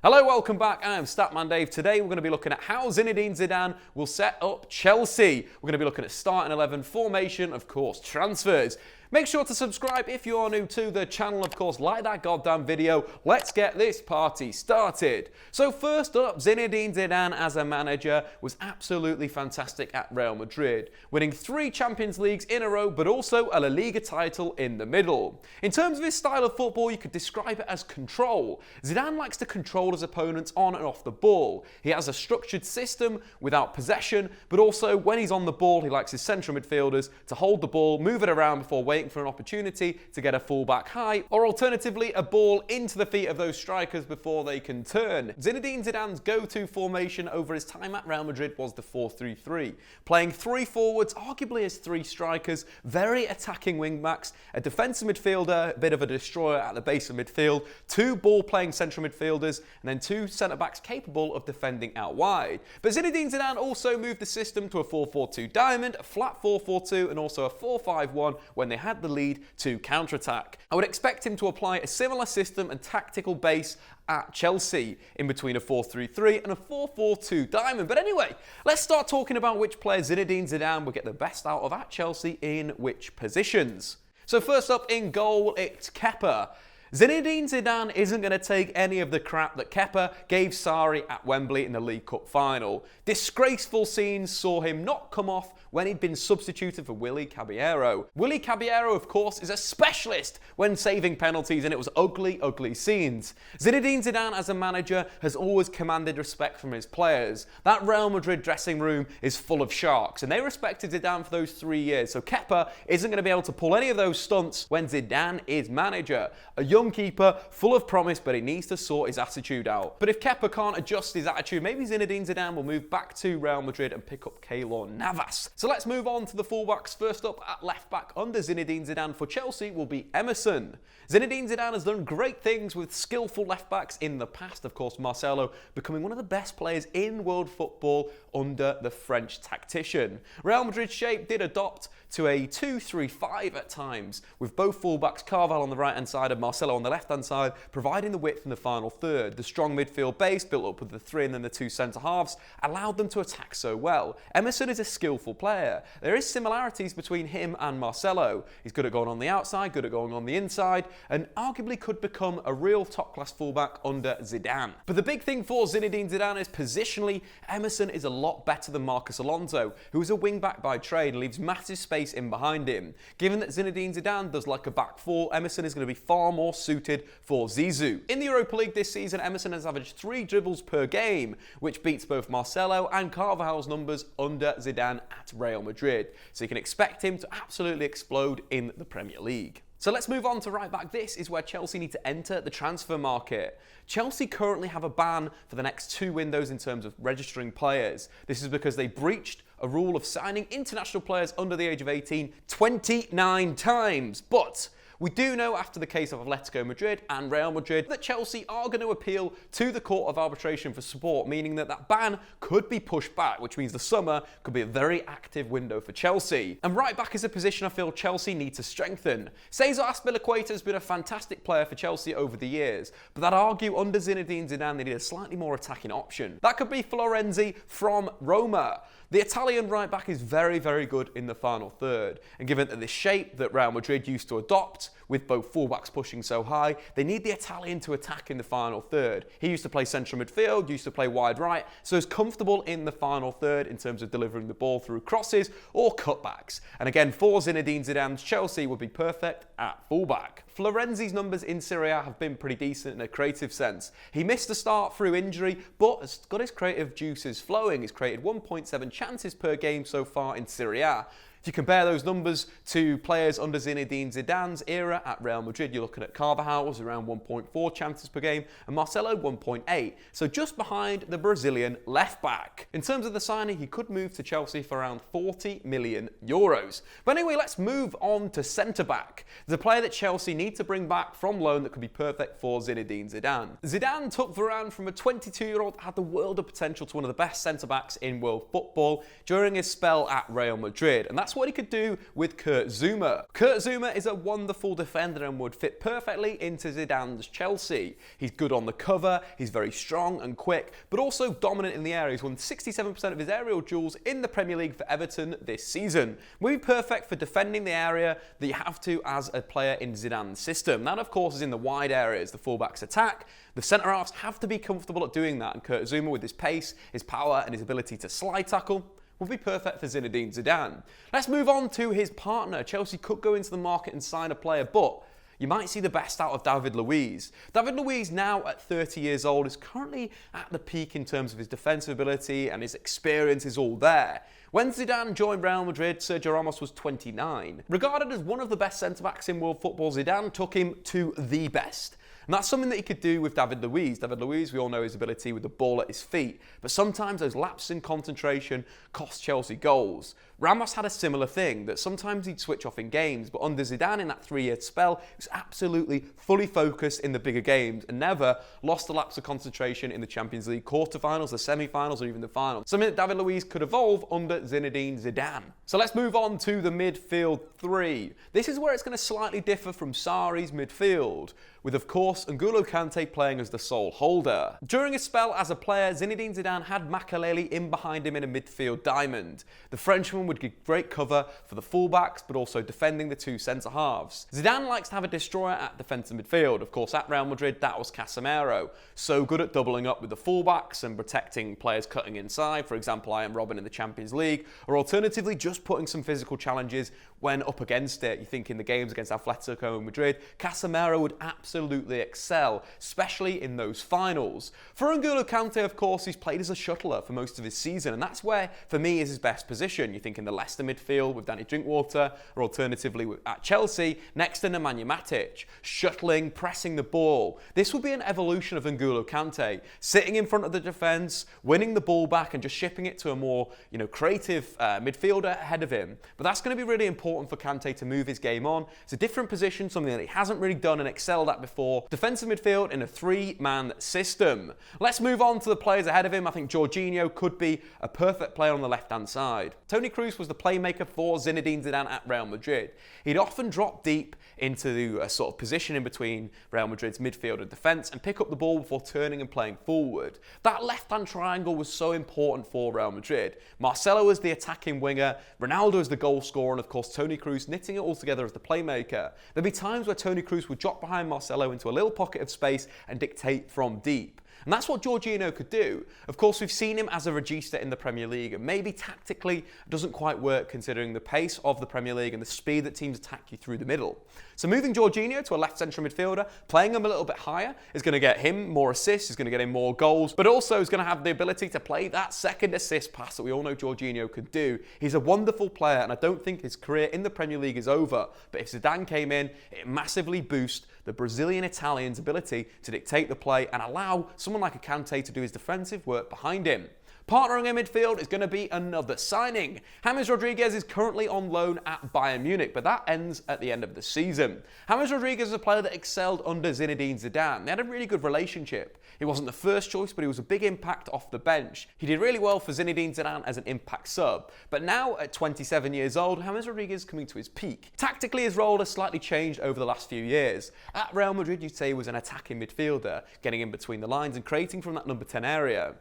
Hello, welcome back. I am Statman Dave. Today we're going to be looking at how Zinedine Zidane will set up Chelsea. We're going to be looking at starting 11, formation, of course, transfers. Make sure to subscribe if you are new to the channel, of course, like that goddamn video. Let's get this party started. So first up, Zinedine Zidane as a manager was absolutely fantastic at Real Madrid, winning 3 Champions Leagues in a row, but also a La Liga title in the middle. In terms of his style of football, you could describe it as control. Zidane likes to control his opponents on and off the ball. He has a structured system without possession, but also when he's on the ball, he likes his central midfielders to hold the ball, move it around before waiting for an opportunity to get a fullback high, or alternatively a ball into the feet of those strikers before they can turn. Zinedine Zidane's go-to formation over his time at Real Madrid was the 4-3-3, playing 3 forwards, arguably as 3 strikers, very attacking wing-backs, a defensive midfielder, a bit of a destroyer at the base of midfield, 2 ball-playing central midfielders, and then 2 centre-backs capable of defending out wide. But Zinedine Zidane also moved the system to a 4-4-2 diamond, a flat 4-4-2, and also a 4-5-1 when they had the lead to counter-attack. I would expect him to apply a similar system and tactical base at Chelsea, in between a 4-3-3 and a 4-4-2 diamond. But anyway, let's start talking about which players Zinedine Zidane will get the best out of at Chelsea in which positions. So first up in goal, it's Kepa. Zinedine Zidane isn't going to take any of the crap that Kepa gave Sarri at Wembley in the League Cup final. Disgraceful scenes saw him not come off when he'd been substituted for Willy Caballero. Willy Caballero, of course, is a specialist when saving penalties, and it was ugly, ugly scenes. Zinedine Zidane as a manager has always commanded respect from his players. That Real Madrid dressing room is full of sharks, and they respected Zidane for those 3 years, so Kepa isn't going to be able to pull any of those stunts when Zidane is manager. A young keeper, full of promise, but he needs to sort his attitude out. But if Kepa can't adjust his attitude, maybe Zinedine Zidane will move back to Real Madrid and pick up Keylor Navas. So let's move on to the fullbacks. First up at left back under Zinedine Zidane for Chelsea will be Emerson. Zinedine Zidane has done great things with skillful left backs in the past. Of course, Marcelo becoming one of the best players in world football under the French tactician. Real Madrid's shape did adopt to a 2-3-5 at times, with both fullbacks, Carvalho on the right hand side and Marcelo on the left hand side, providing the width in the final third. The strong midfield base, built up with the 3 and then the 2 centre halves, allowed them to attack so well. Emerson is a skillful player. There is similarities between him and Marcelo. He's good at going on the outside, good at going on the inside, and arguably could become a real top-class fullback under Zidane. But the big thing for Zinedine Zidane is positionally, Emerson is a lot better than Marcos Alonso, who is a wing-back by trade and leaves massive space in behind him. Given that Zinedine Zidane does like a back 4, Emerson is going to be far more suited for Zizou. In the Europa League this season, Emerson has averaged 3 dribbles per game, which beats both Marcelo and Carvalho's numbers under Zidane at Real Madrid. So you can expect him to absolutely explode in the Premier League. So let's move on to right back. This is where Chelsea need to enter the transfer market. Chelsea currently have a ban for the next 2 windows in terms of registering players. This is because they breached a rule of signing international players under the age of 18 29 times. But we do know, after the case of Atletico Madrid and Real Madrid, that Chelsea are going to appeal to the Court of Arbitration for support, meaning that that ban could be pushed back, which means the summer could be a very active window for Chelsea. And right back is a position I feel Chelsea need to strengthen. Cesar Azpilicueta has been a fantastic player for Chelsea over the years, but I'd argue under Zinedine Zidane they need a slightly more attacking option. That could be Florenzi from Roma. The Italian right back is very, very good in the final third, and given that the shape that Real Madrid used to adopt, with both fullbacks pushing so high, they need the Italian to attack in the final third. He used to play central midfield, used to play wide right, so he's comfortable in the final third in terms of delivering the ball through crosses or cutbacks. And again, for Zinedine Zidane's Chelsea would be perfect at fullback. Florenzi's numbers in Serie A have been pretty decent in a creative sense. He missed the start through injury, but has got his creative juices flowing. He's created 1.7 chances per game so far in Serie A. If you compare those numbers to players under Zinedine Zidane's era at Real Madrid, you're looking at Carvalho was around 1.4 chances per game and Marcelo 1.8, so just behind the Brazilian left back. In terms of the signing, he could move to Chelsea for around 40 million euros. But anyway, let's move on to centre back. There's a player that Chelsea need to bring back from loan that could be perfect for Zinedine Zidane. Zidane took Varane from a 22-year-old, had the world of potential, to one of the best centre backs in world football during his spell at Real Madrid, and that's what he could do with Kurt Zouma. Kurt Zouma is a wonderful defender and would fit perfectly into Zidane's Chelsea. He's good on the cover, he's very strong and quick, but also dominant in the area. He's won 67% of his aerial duels in the Premier League for Everton this season. Will be perfect for defending the area that you have to as a player in Zidane's system. That, of course, is in the wide areas. The fullbacks attack. The centre-halves have to be comfortable at doing that, and Kurt Zouma, with his pace, his power and his ability to slide tackle, will be perfect for Zinedine Zidane. Let's move on to his partner. Chelsea could go into the market and sign a player, but you might see the best out of David Luiz. David Luiz, now at 30 years old, is currently at the peak in terms of his defensive ability, and his experience is all there. When Zidane joined Real Madrid, Sergio Ramos was 29. Regarded as one of the best centre-backs in world football, Zidane took him to the best. And that's something that he could do with David Luiz. David Luiz, we all know his ability with the ball at his feet, but sometimes those lapses in concentration cost Chelsea goals. Ramos had a similar thing, that sometimes he'd switch off in games, but under Zidane in that 3-year spell, he was absolutely fully focused in the bigger games and never lost a lapse of concentration in the Champions League quarterfinals, the semi-finals, or even the final. Something that David Luiz could evolve under Zinedine Zidane. So let's move on to the midfield three. This is where it's going to slightly differ from Sarri's midfield, with, of course, N'Golo Kante playing as the sole holder. During his spell as a player, Zinedine Zidane had Makelele in behind him in a midfield diamond. The Frenchman would give great cover for the fullbacks, but also defending the two centre-halves. Zidane likes to have a destroyer at defensive midfield. Of course, at Real Madrid, that was Casemiro. So good at doubling up with the fullbacks and protecting players cutting inside. For example, I am Robin in the Champions League, or alternatively, just putting some physical challenges when up against it. You think in the games against Atletico Madrid, Casemiro would absolutely excel, especially in those finals. For N'Golo Kante, of course, he's played as a shuttler for most of his season, and that's where, for me, is his best position. You think in the Leicester midfield with Danny Drinkwater, or alternatively at Chelsea, next to Nemanja Matic, shuttling, pressing the ball. This will be an evolution of N'Golo Kante, sitting in front of the defence, winning the ball back and just shipping it to a more, creative midfielder ahead of him. But that's going to be really important for Kante to move his game on. It's a different position, something that he hasn't really done and excelled at before. Defensive midfield in a three-man system. Let's move on to the players ahead of him. I think Jorginho could be a perfect player on the left-hand side. Toni Kroos was the playmaker for Zinedine Zidane at Real Madrid. He'd often drop deep into a sort of position in between Real Madrid's midfield and defence and pick up the ball before turning and playing forward. That left-hand triangle was so important for Real Madrid. Marcelo was the attacking winger, Ronaldo as the goal scorer, and of course Toni Kroos knitting it all together as the playmaker. There'd be times where Toni Kroos would drop behind Marcelo into a little pocket of space and dictate from deep. And that's what Jorginho could do. Of course, we've seen him as a regista in the Premier League, and maybe tactically it doesn't quite work considering the pace of the Premier League and the speed that teams attack you through the middle. So moving Jorginho to a left central midfielder, playing him a little bit higher, is going to get him more assists, is going to get him more goals, but also is going to have the ability to play that second assist pass that we all know Jorginho could do. He's a wonderful player, and I don't think his career in the Premier League is over. But if Zidane came in, it massively boosts the Brazilian-Italian's ability to dictate the play and allow someone like a Kante to do his defensive work behind him. Partnering in midfield is going to be another signing. James Rodriguez is currently on loan at Bayern Munich, but that ends at the end of the season. James Rodriguez is a player that excelled under Zinedine Zidane. They had a really good relationship. He wasn't the first choice, but he was a big impact off the bench. He did really well for Zinedine Zidane as an impact sub. But now, at 27 years old, James Rodriguez is coming to his peak. Tactically, his role has slightly changed over the last few years. At Real Madrid, you'd say he was an attacking midfielder, getting in between the lines and creating from that number 10 area.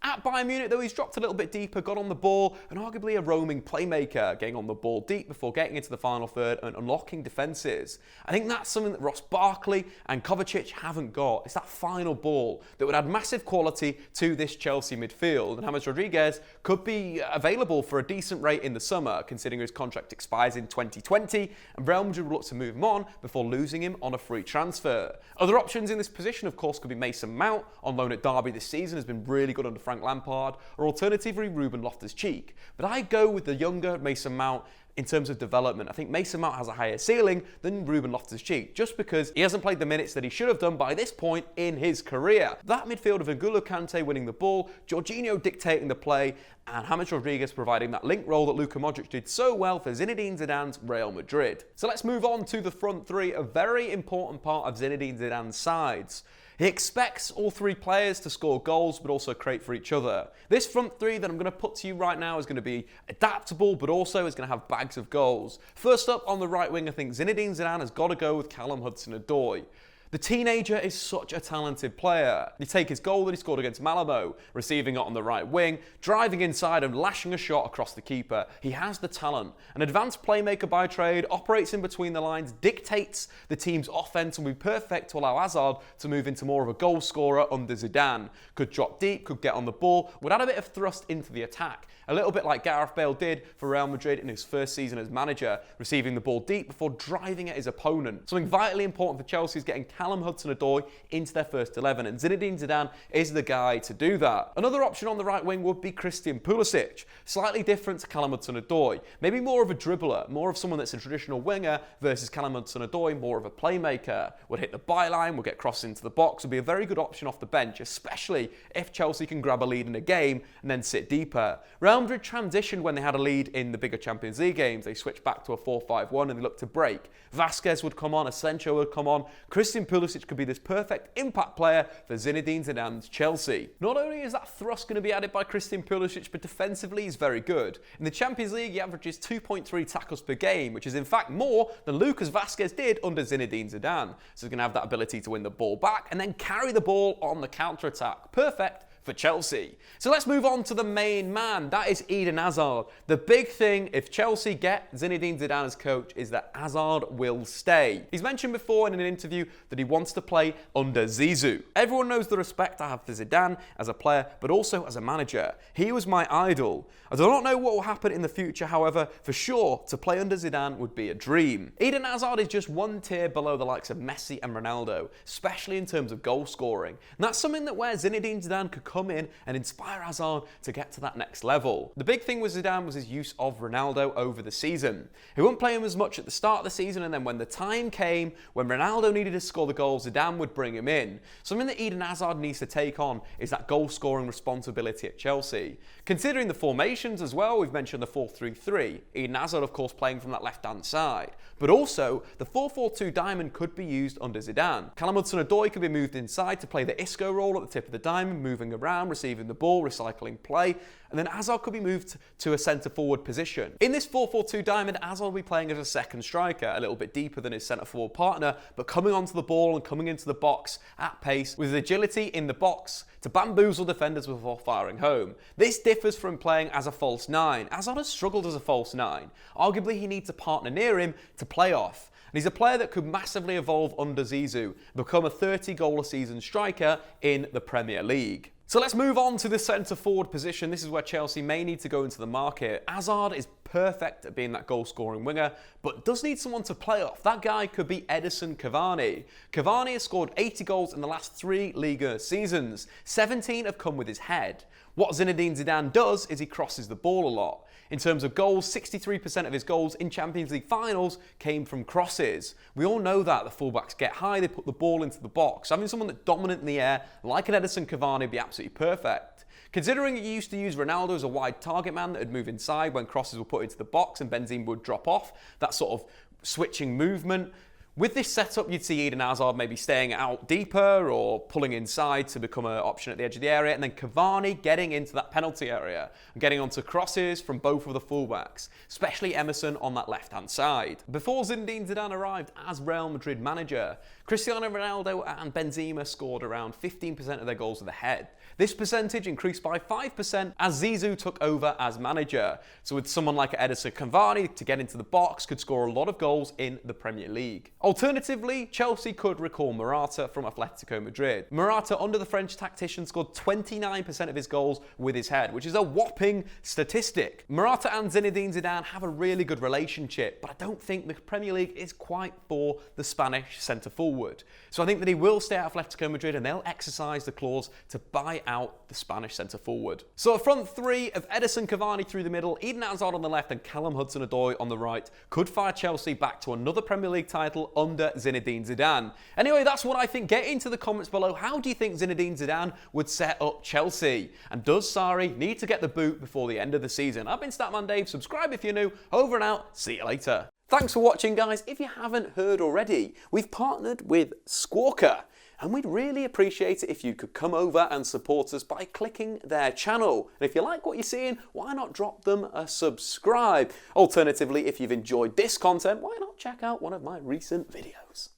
At Bayern Munich, though, he's dropped a little bit deeper, got on the ball, and arguably a roaming playmaker, getting on the ball deep before getting into the final third and unlocking defences. I think that's something that Ross Barkley and Kovacic haven't got. It's that final ball that would add massive quality to this Chelsea midfield, and James Rodriguez could be available for a decent rate in the summer, considering his contract expires in 2020, and Real Madrid will look to move him on before losing him on a free transfer. Other options in this position, of course, could be Mason Mount, on loan at Derby this season, has been really good under Frank Lampard, or alternatively Ruben Loftus-Cheek. But I go with the younger Mason Mount in terms of development. I think Mason Mount has a higher ceiling than Ruben Loftus-Cheek, just because he hasn't played the minutes that he should have done by this point in his career. That midfield of N'Golo Kante winning the ball, Jorginho dictating the play, and James Rodriguez providing that link role that Luka Modric did so well for Zinedine Zidane's Real Madrid. So let's move on to the front three, a very important part of Zinedine Zidane's sides. He expects all three players to score goals but also create for each other. This front three that I'm going to put to you right now is going to be adaptable but also is going to have bags of goals. First up on the right wing, I think Zinedine Zidane has got to go with Callum Hudson-Odoi. The teenager is such a talented player. You take his goal that he scored against Malmo, receiving it on the right wing, driving inside and lashing a shot across the keeper. He has the talent. An advanced playmaker by trade, operates in between the lines, dictates the team's offense and will be perfect to allow Hazard to move into more of a goal scorer under Zidane. Could drop deep, could get on the ball, would add a bit of thrust into the attack. A little bit like Gareth Bale did for Real Madrid in his first season as manager, receiving the ball deep before driving at his opponent. Something vitally important for Chelsea is getting Callum Hudson-Odoi into their first 11, and Zinedine Zidane is the guy to do that. Another option on the right wing would be Christian Pulisic. Slightly different to Callum Hudson-Odoi. Maybe more of a dribbler, more of someone that's a traditional winger versus Callum Hudson-Odoi, more of a playmaker. Would hit the byline, would get crossed into the box, would be a very good option off the bench, especially if Chelsea can grab a lead in a game and then sit deeper. Real Madrid transitioned when they had a lead in the bigger Champions League games. They switched back to a 4-5-1 and they looked to break. Vasquez would come on, Asensio would come on. Christian Pulisic could be this perfect impact player for Zinedine Zidane's Chelsea. Not only is that thrust going to be added by Christian Pulisic, but defensively he's very good. In the Champions League, he averages 2.3 tackles per game, which is in fact more than Lucas Vasquez did under Zinedine Zidane. So he's going to have that ability to win the ball back and then carry the ball on the counter-attack. Perfect for Chelsea. So let's move on to the main man. That is Eden Hazard. The big thing, if Chelsea get Zinedine Zidane as coach, is that Hazard will stay. He's mentioned before in an interview that he wants to play under Zizou. Everyone knows the respect I have for Zidane as a player, but also as a manager. He was my idol. I do not know what will happen in the future, however, for sure, to play under Zidane would be a dream. Eden Hazard is just one tier below the likes of Messi and Ronaldo, especially in terms of goal scoring. And that's something that where Zinedine Zidane could come in and inspire Hazard to get to that next level. The big thing with Zidane was his use of Ronaldo over the season. He wouldn't play him as much at the start of the season, and then when the time came, when Ronaldo needed to score the goals, Zidane would bring him in. Something that Eden Hazard needs to take on is that goal scoring responsibility at Chelsea. Considering the formations as well, we've mentioned the 4-3-3. Eden Hazard, of course, playing from that left-hand side. But also, the 4-4-2 diamond could be used under Zidane. Callum Hudson-Odoi could be moved inside to play the Isco role at the tip of the diamond, moving around, receiving the ball, recycling play, and then Hazard could be moved to a centre-forward position. In this 4-4-2 diamond, Hazard will be playing as a second striker, a little bit deeper than his centre-forward partner, but coming onto the ball and coming into the box at pace with agility in the box to bamboozle defenders before firing home. This differs from playing as a false nine. Hazard has struggled as a false nine. Arguably, he needs a partner near him to play off. And he's a player that could massively evolve under Zizou, become a 30-goal-a-season striker in the Premier League. So let's move on to the centre-forward position. This is where Chelsea may need to go into the market. Hazard is perfect at being that goal-scoring winger, but does need someone to play off. That guy could be Edinson Cavani. Cavani has scored 80 goals in the last 3 Liga seasons. 17 have come with his head. What Zinedine Zidane does is he crosses the ball a lot. In terms of goals, 63% of his goals in Champions League finals came from crosses. We all know that. The fullbacks get high, they put the ball into the box. Having someone that's dominant in the air, like an Edinson Cavani, would be absolutely perfect. Considering he used to use Ronaldo as a wide target man that would move inside when crosses were put into the box and Benzema would drop off, that sort of switching movement. With this setup, you'd see Eden Hazard maybe staying out deeper or pulling inside to become an option at the edge of the area, and then Cavani getting into that penalty area and getting onto crosses from both of the fullbacks, especially Emerson on that left-hand side. Before Zinedine Zidane arrived as Real Madrid manager, Cristiano Ronaldo and Benzema scored around 15% of their goals with the head. This percentage increased by 5% as Zizou took over as manager. So with someone like Edinson Cavani to get into the box, could score a lot of goals in the Premier League. Alternatively, Chelsea could recall Morata from Atletico Madrid. Morata, under the French tactician, scored 29% of his goals with his head, which is a whopping statistic. Morata and Zinedine Zidane have a really good relationship, but I don't think the Premier League is quite for the Spanish centre-forward. So I think that he will stay at Atletico Madrid and they'll exercise the clause to buy out the Spanish centre-forward. So a front three of Edinson Cavani through the middle, Eden Hazard on the left and Callum Hudson-Odoi on the right could fire Chelsea back to another Premier League title under Zinedine Zidane. Anyway, that's what I think. Get into the comments below. How do you think Zinedine Zidane would set up Chelsea? And does Sarri need to get the boot before the end of the season? I've been Statman Dave. Subscribe if you're new. Over and out. See you later. Thanks for watching, guys. If you haven't heard already, we've partnered with Squawka. and we'd really appreciate it if you could come over and support us by clicking their channel. And if you like what you're seeing, why not drop them a subscribe? Alternatively, if you've enjoyed this content, why not check out one of my recent videos?